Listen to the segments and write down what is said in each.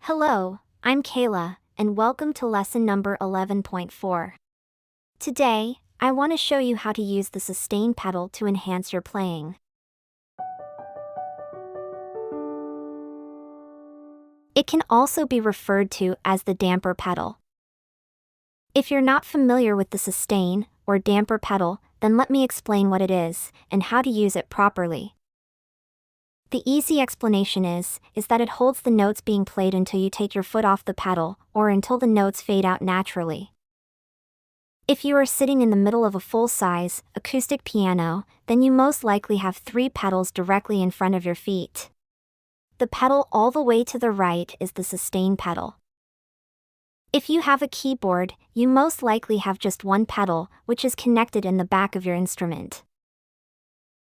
Hello, I'm Kayla, and welcome to lesson number 11.4. Today, I want to show you how to use the sustain pedal to enhance your playing. It can also be referred to as the damper pedal. If you're not familiar with the sustain or damper pedal, then let me explain what it is and how to use it properly. The easy explanation is that it holds the notes being played until you take your foot off the pedal, or until the notes fade out naturally. If you are sitting in the middle of a full-size, acoustic piano, then you most likely have 3 pedals directly in front of your feet. The pedal all the way to the right is the sustain pedal. If you have a keyboard, you most likely have just one pedal, which is connected in the back of your instrument.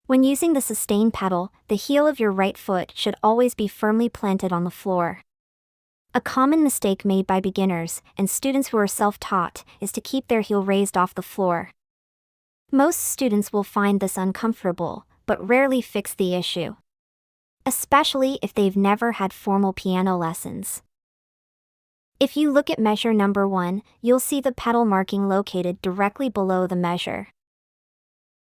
When using the sustain pedal, the heel of your right foot should always be firmly planted on the floor. A common mistake made by beginners and students who are self-taught is to keep their heel raised off the floor. Most students will find this uncomfortable, but rarely fix the issue, especially if they've never had formal piano lessons. If you look at measure number 1, you'll see the pedal marking located directly below the measure.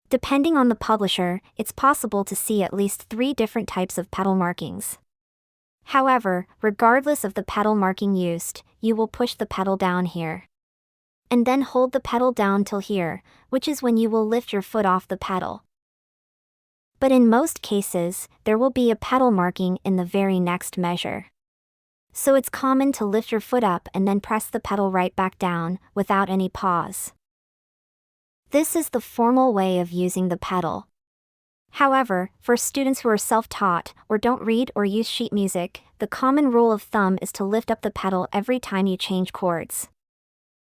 Depending on the publisher, it's possible to see at least 3 different types of pedal markings. However, regardless of the pedal marking used, you will push the pedal down here, and then hold the pedal down till here, which is when you will lift your foot off the pedal. But in most cases, there will be a pedal marking in the very next measure. So it's common to lift your foot up and then press the pedal right back down, without any pause. This is the formal way of using the pedal. However, for students who are self-taught or don't read or use sheet music, the common rule of thumb is to lift up the pedal every time you change chords.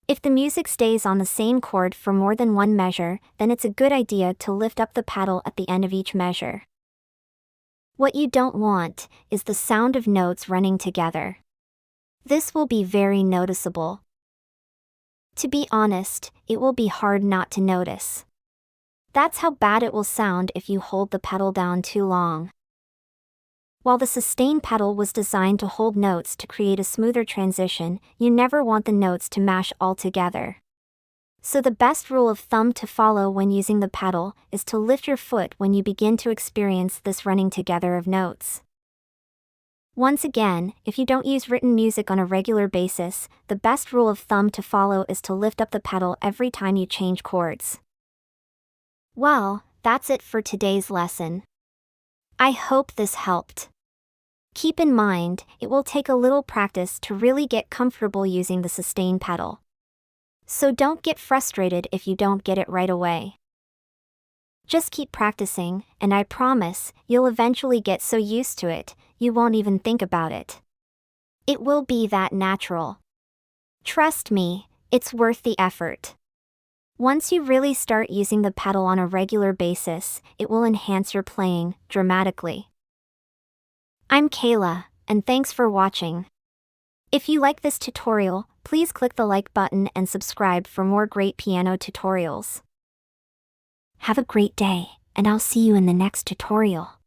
If the music stays on the same chord for more than one measure, then it's a good idea to lift up the pedal at the end of each measure. What you don't want is the sound of notes running together. This will be very noticeable. To be honest, it will be hard not to notice. That's how bad it will sound if you hold the pedal down too long. While the sustain pedal was designed to hold notes to create a smoother transition, you never want the notes to mash all together. So the best rule of thumb to follow when using the pedal is to lift your foot when you begin to experience this running together of notes. Once again, if you don't use written music on a regular basis, the best rule of thumb to follow is to lift up the pedal every time you change chords. Well, that's it for today's lesson. I hope this helped. Keep in mind, it will take a little practice to really get comfortable using the sustain pedal. So don't get frustrated if you don't get it right away. Just keep practicing, and I promise, you'll eventually get so used to it, you won't even think about it. It will be that natural. Trust me, it's worth the effort. Once you really start using the pedal on a regular basis, it will enhance your playing dramatically. I'm Kayla, and thanks for watching. If you like this tutorial, please click the like button and subscribe for more great piano tutorials. Have a great day, and I'll see you in the next tutorial.